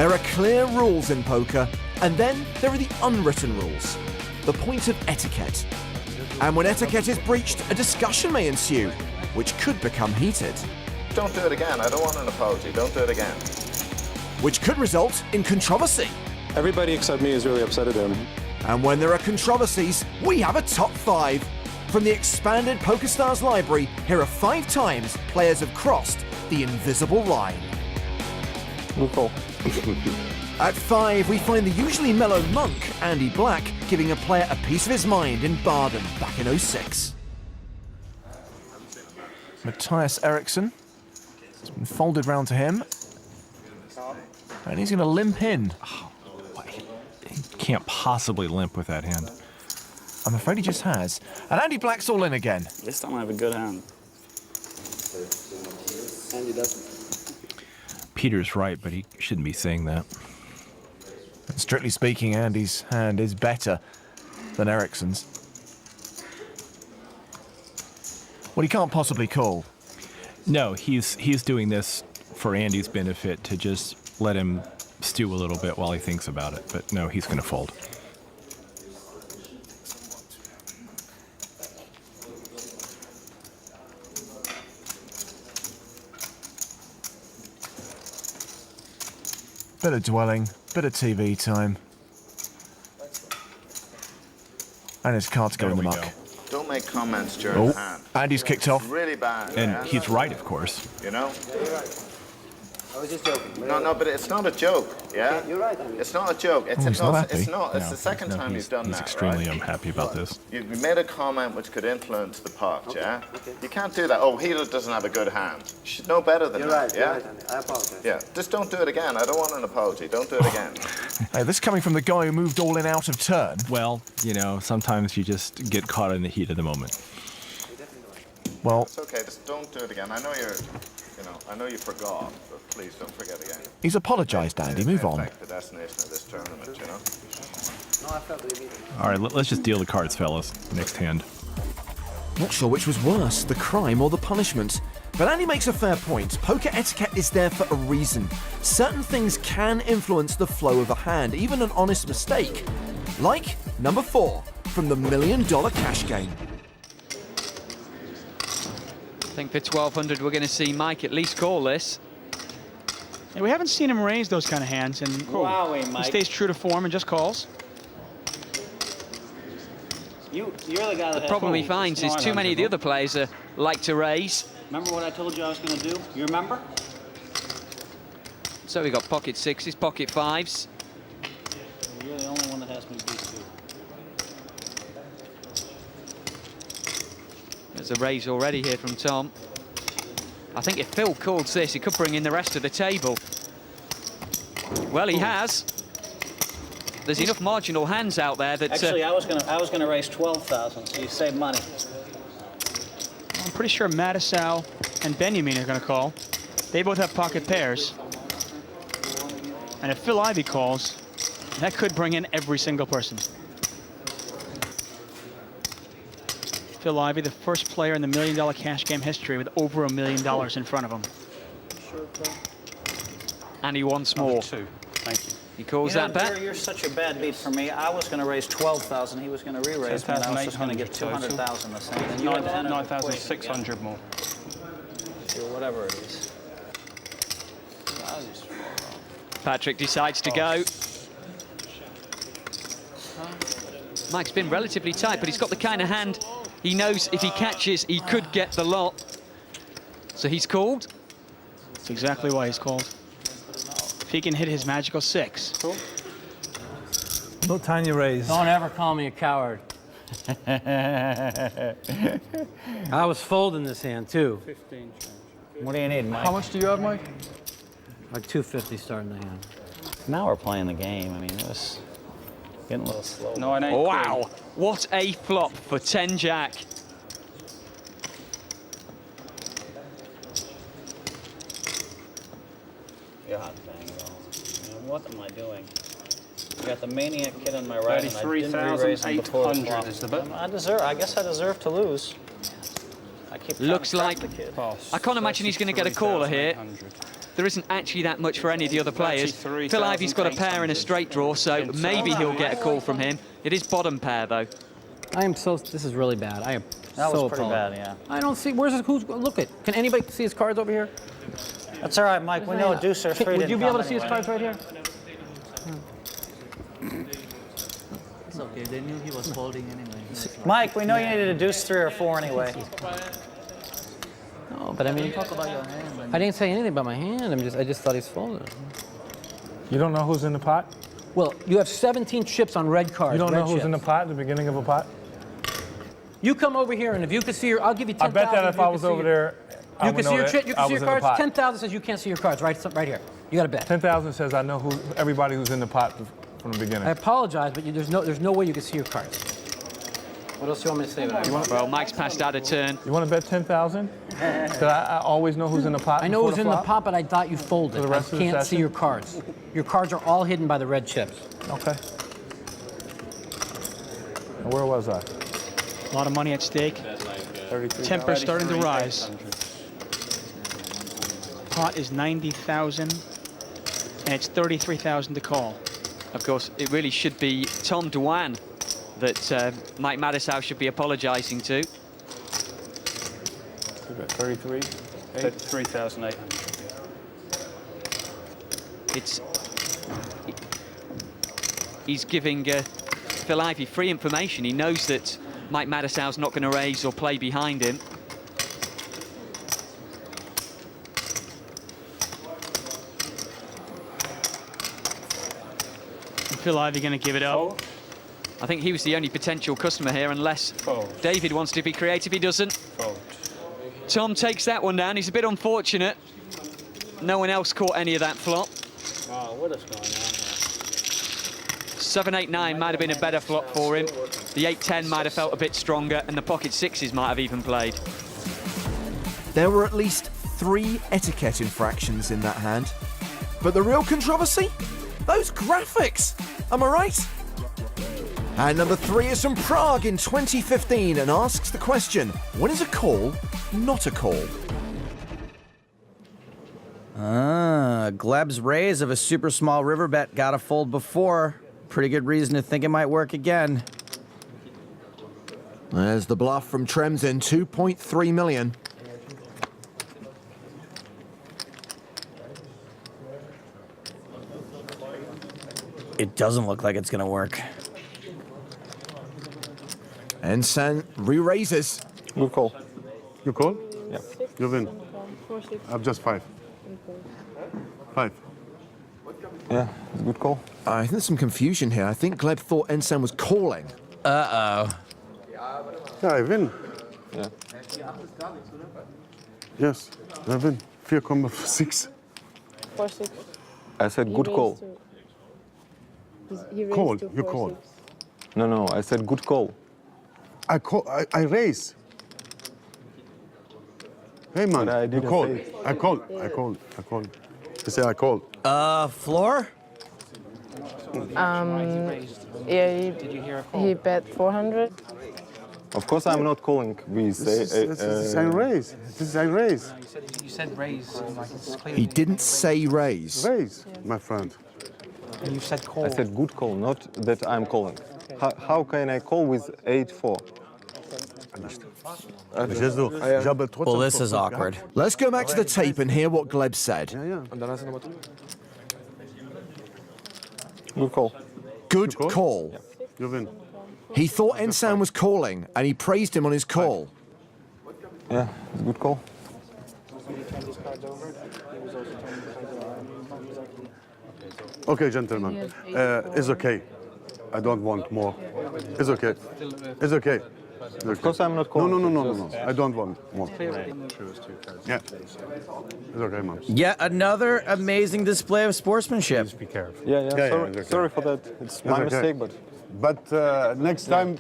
There are clear rules in poker, and then there are the unwritten rules, the point of etiquette. And when etiquette is breached, a discussion may ensue, which could become heated. Don't do it again. I don't want an apology. Don't do it again. Which could result in controversy. Everybody except me is really upset at him. And when there are controversies, we have a top 5. From the expanded PokerStars library, here are 5 times players have crossed the invisible line. Cool. At 5, we find the usually mellow monk, Andy Black, giving a player a piece of his mind in Baden back in '06. Matthias Eriksson. It's been folded round to him. And he's going to limp in. He can't possibly limp with that hand. I'm afraid he just has. And Andy Black's all in again. This time I have a good hand. Andy doesn't. Peter's right, but he shouldn't be saying that. And strictly speaking, Andy's hand is better than Eriksson's. Well, he can't possibly call. No, he's doing this for Andy's benefit to just let him stew a little bit while he thinks about it. But no, he's going to fold. Bit of dwelling, bit of TV time. And his cards go in the muck. Don't make comments during hand. Andy's kicked off. Really bad. And he's right, of course. You know? I was just joking. No, but it's not a joke, yeah? Okay, you're right, Andy. It's not a joke. It's he's not happy. It's not. It's No, the second time you've done he's that, extremely right? unhappy about this. You made a comment which could influence the pot, yeah? Okay. You can't do that. Oh, he doesn't have a good hand. You should know better than that, yeah? You're right, Andy. I apologize. Yeah, just don't do it again. I don't want an apology. Don't do it again. Hey, this coming from the guy who moved all in out of turn. Well, you know, sometimes you just get caught in the heat of the moment. Well, It's okay. Just don't do it again. I know I know you forgot, but please don't forget again. he's apologised, Andy. Move on. Affect the destination of this tournament, you know? No, I felt really. All right, let's just deal the cards, fellas. Next hand. Not sure which was worse, the crime or the punishment. But Andy makes a fair point. Poker etiquette is there for a reason. Certain things can influence the flow of a hand, even an honest mistake. Like number 4 from the $1 Million Cash Game. I think for 1,200 we're going to see Mike at least call this. Yeah, we haven't seen him raise those kind of hands, and Wowee, he Mike. stays true to form and just calls. You're the guy that The has problem he holes. finds is It's too many of the 900. other players like to raise. Remember what I told you I was going to do? You remember? So we got pocket 6s, pocket 5s. You're the only one that has me beat too. There's a raise already here from Tom. I think if Phil calls this, he could bring in the rest of the table. Well, he has. There's enough marginal hands out there that... Actually, I was gonna raise 12,000, so you save money. I'm pretty sure Mattisau and Benjamin are going to call. They both have pocket pairs. And if Phil Ivey calls, that could bring in every single person. Phil Ivey, the first player in the $1 Million Cash Game history with over $1 million in front of him. and he wants more. 2. Thank you. He calls that bet. You're such a bad beat for me. I was going to raise 12,000. He was going to re-raise me, and I was just going to get 200,000 the same. And you have 9,600 more. Sure, whatever it is. Patrick decides to go. Mike's been relatively tight, but he's got the kind of hand he knows if he catches, he could get the lot. So he's called. That's exactly why he's called. If he can hit his magical 6. Cool. No tiny raise. Don't ever call me a coward. I was folding this hand too. 15. What do you need, Mike? How much do you have, Mike? Like 250 starting the hand. Now we're playing the game. I mean, it was getting a little slow. No, it ain't. Wow, what a flop for 10 Jack. God dang it all. Man, what am I doing? I got the maniac kid on my right, and I didn't re-raise him before the flop. is the bet. I guess I deserve to lose. I keep trying Looks to trap like the kid. I can't imagine he's going to get a caller here. there isn't actually that much for any of the other players. Phil Ivey's got a pair in a straight draw, so maybe he'll get a call from him. It is bottom pair, though. This is really bad. I am That so was pretty appalled. bad, yeah. I don't see, look at, can anybody see his cards over here? That's all right, Mike. We know a deuce or three. Would you be able to see his cards right here? It's okay. They knew he was folding anyway. Mike, we know you needed a deuce 3 or 4 anyway. No, but I mean, Talk about your hand. I didn't say anything about my hand. I just thought he's folded. You don't know who's in the pot? Well, you have 17 chips on red cards. You don't know who's chips. in the pot at the beginning of a pot? You come over here, and if you can see I'll give you 10,000. I bet that if I was over there, I you would can know see your that you I can see was your in the cards. pot. 10,000 says you can't see your cards. Right here. You got to bet. 10,000 says I know everybody who's in the pot from the beginning. I apologize, but there's no way you can see your cards. What else do you want me to say about it? Well, Mike's passed out a turn. You want to bet 10,000? That I always know who's in the pot. I know who's in the pot, but I thought you folded. For the rest I of the can't see session? your cards. Your cards are all hidden by the red chips. Okay. And where was I? A lot of money at stake. Temper starting to rise. Pot is 90,000, and it's 33,000 to call. Of course, it really should be Tom Dwan that Mike Mattisau should be apologising to. 33. 3,800. He's giving Phil Ivey free information. He knows that Mike Mattisau's not going to raise or play behind him. Phil Ivey going to give it up. I think he was the only potential customer here, unless David wants to be creative. He doesn't. Tom takes that one down. He's a bit unfortunate. No one else caught any of that flop. Wow, what is going on here? 7-8-9 might have been a better flop for him. The 8-10 might have felt a bit stronger, and the pocket sixes might have even played. There were at least 3 etiquette infractions in that hand. But the real controversy? Those graphics! Am I right? And number 3 is from Prague in 2015 and asks the question, when is a call not a call? Gleb's raise of a super small river bet got a fold before. Pretty good reason to think it might work again. There's the bluff from Tremsin, 2.3 million. It doesn't look like it's gonna work. Ensan re-raises. Good call. You call? Yeah. You win. I have just 5. 5. Yeah, it's a good call. I think there's some confusion here. I think Gleb thought Ensan was calling. Uh-oh. Yeah, I win. Yeah. Yes, I win. 4,6. 4-6. I said good call. Call. You call. No, I said good call. I call. I raise. Hey man, But I you didn't call. say it. I call. You say I call. Floor? Yeah, he bet 400. Of course, I'm not calling. We say. This is I raise. This is I raise. You said raise. Like it's clear. He didn't say raise. Raise, my friend. And you said call. I said good call, not that I'm calling. How can I call with 8-4? Well, this is awkward. Let's go back to the tape and hear what Gleb said. Good call. Good call. You win. He thought Ensan was calling, and he praised him on his call. Yeah, it's a good call. Okay, gentlemen. It's okay. I don't want more. It's okay. It's okay. Of course, I'm not calling. No. I don't want more. Yeah. It's okay, man. Yet another amazing display of sportsmanship. Be careful. Yeah, Yeah, sorry, it's okay. sorry for that. It's my okay. mistake, but But next time,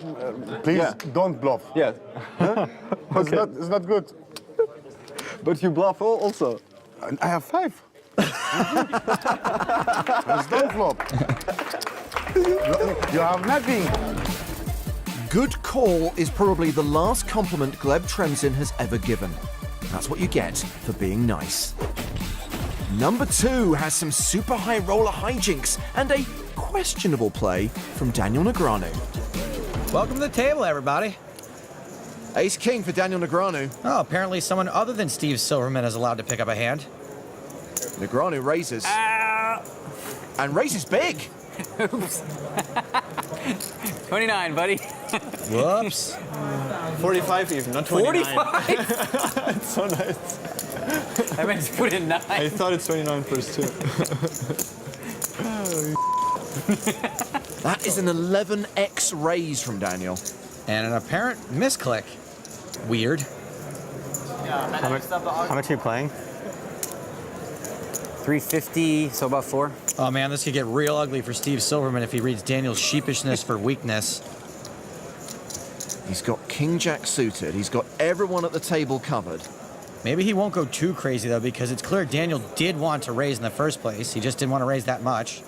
please Yeah. don't bluff. yeah. It's not good. But you bluff also. I have 5. It's don't flop. You have nothing. Good call is probably the last compliment Gleb Tremsin has ever given. That's what you get for being nice. Number 2 has some super high roller hijinks and a questionable play from Daniel Negreanu. Welcome to the table, everybody. Ace king for Daniel Negreanu. Oh, apparently someone other than Steve Silverman is allowed to pick up a hand. Negreanu raises. And raises big. Oops. 29, buddy. Whoops. 45 even, not 29. 45? It's so nice. I meant to put in 9. I thought it's 29 first too. That is an 11x raise from Daniel. And an apparent misclick. Weird. How much are you playing? 350, so about 4. Oh man, this could get real ugly for Steve Silverman if he reads Daniel's sheepishness for weakness. He's got king jack suited. He's got everyone at the table covered. Maybe he won't go too crazy though, because it's clear Daniel did want to raise in the first place. He just didn't want to raise that much.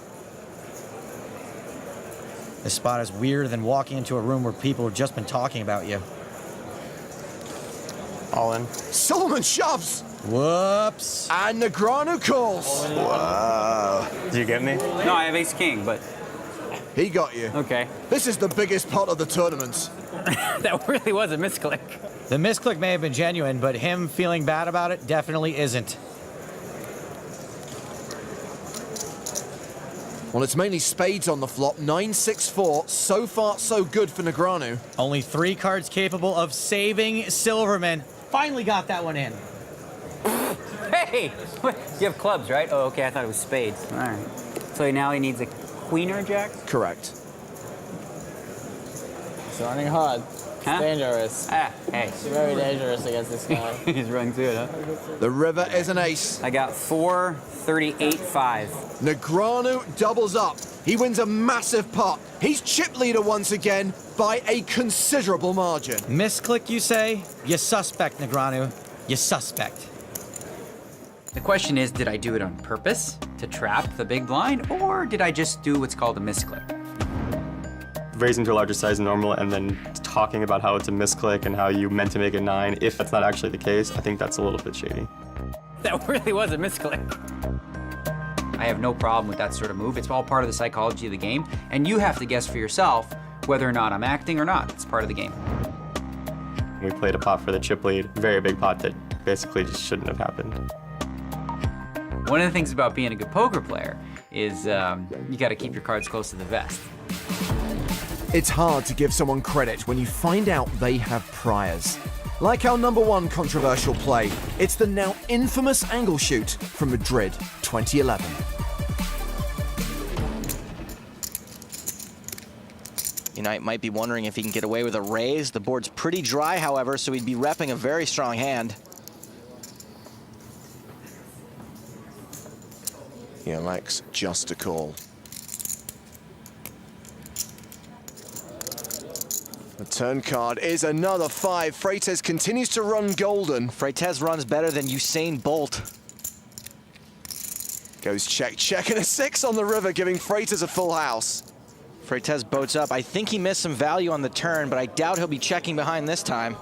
This spot is weirder than walking into a room where people have just been talking about you. All in. Silverman shoves. Whoops. And Negreanu calls. Wow. Did you get me? No, I have ace king, but He got you. okay. This is the biggest pot of the tournament. That really was a misclick. The misclick may have been genuine, but him feeling bad about it definitely isn't. Well, it's mainly spades on the flop. 9-6-4. So far, so good for Negreanu. Only 3 cards capable of saving Silverman. Finally got that one in. Hey! You have clubs, right? Oh, okay, I thought it was spades. All right. So now he needs a queen or a jack? Correct. It's running hard. Huh? Dangerous. Ah, hey. It's very dangerous against this guy. He's running through it, huh? The river is an ace. I got 4, 38, 5. Negreanu doubles up. He wins a massive pot. He's chip leader once again by a considerable margin. Misclick, you say? You suspect, Negreanu. You suspect. The question is, did I do it on purpose to trap the big blind, or did I just do what's called a misclick? Raising to a larger size than normal and then talking about how it's a misclick and how you meant to make it 9. If that's not actually the case, I think that's a little bit shady. That really was a misclick. I have no problem with that sort of move. It's all part of the psychology of the game, and you have to guess for yourself whether or not I'm acting or not. It's part of the game. We played a pot for the chip lead, very big pot that basically just shouldn't have happened. One of the things about being a good poker player is you got to keep your cards close to the vest. It's hard to give someone credit when you find out they have priors. Like our number 1 controversial play, it's the now infamous angle shoot from Madrid 2011. You might be wondering if he can get away with a raise. The board's pretty dry, however, so he'd be repping a very strong hand. He elects just to call. The turn card is another 5. Freitas continues to run golden. Freitas runs better than Usain Bolt. Goes check, check, and a 6 on the river, giving Freitas a full house. Freitas boats up. I think he missed some value on the turn, but I doubt he'll be checking behind this time.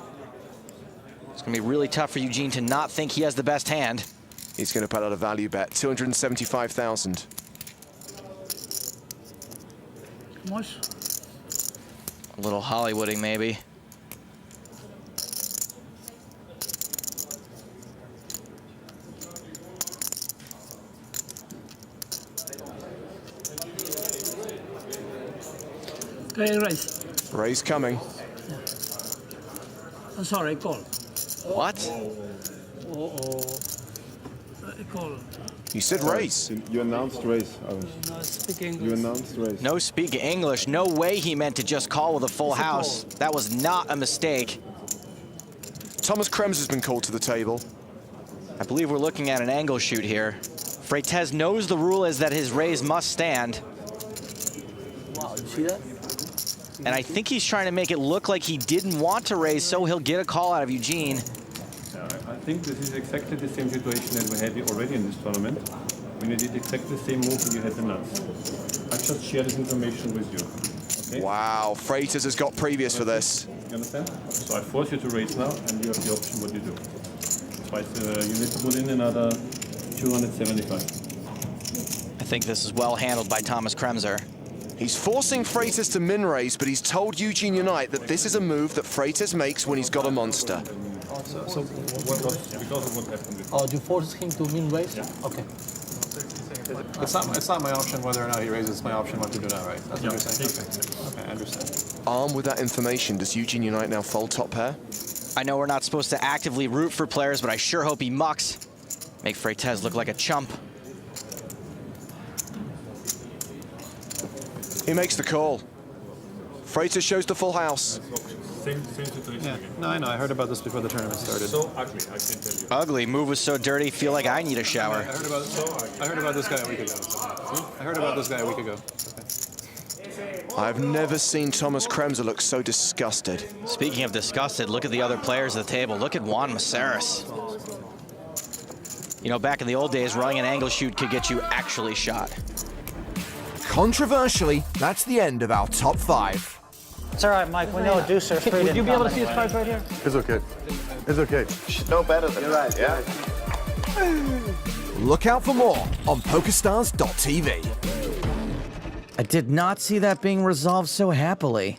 It's going to be really tough for Eugene to not think he has the best hand. He's going to put out a value bet, 275,000. A little Hollywooding, maybe. Okay, raise. Raise coming. I'm sorry, call. What? Call. You said raise. You announced raise. No, speak English. You announced raise. No speak English. No way he meant to just call with a full house. That was not a mistake. Thomas Krems has been called to the table. I believe we're looking at an angle shoot here. Freitas knows the rule is that his raise must stand. Wow, did you see that? And I think he's trying to make it look like he didn't want to raise, so he'll get a call out of Eugene. I think this is exactly the same situation that we had already in this tournament, when you did exactly the same move when you had the nuts. I just share this information with you. Okay? Wow, Freitas has got previous for this. You understand? So I force you to raise now, and you have the option what you do. Twice, you need to put in another 275. I think this is well handled by Thomas Kremser. He's forcing Freitas to min-raise, but he's told Eugene Unite that this is a move that Freitas makes when he's got a monster. So because of what happened? Oh, do you force him to min raise? Yeah. Okay. It's not my option whether or not he raises. It's my option what to do now, right? That's what you're saying? Okay, I understand. Armed with that information, does Eugene Unite now fold top pair? I know we're not supposed to actively root for players, but I sure hope he mucks. Make Freitas look like a chump. He makes the call. Freitas shows the full house. Same situation again. No, I know. I heard about this before the tournament started. So ugly, I can tell you. Ugly. Move was so dirty, feel like I need a shower. I heard about this guy a week ago. I heard about this guy a week ago. Okay. I've never seen Thomas Kremser look so disgusted. Speaking of disgusted, look at the other players at the table. Look at Juan Maceras. You know, back in the old days, running an angle shoot could get you actually shot. Controversially, that's the end of our top 5. It's all right, Mike. We know a deucer. Would you be able to see his cards right here? It's okay. It's okay. You should know better than that, yeah? Look out for more on PokerStars.tv. I did not see that being resolved so happily.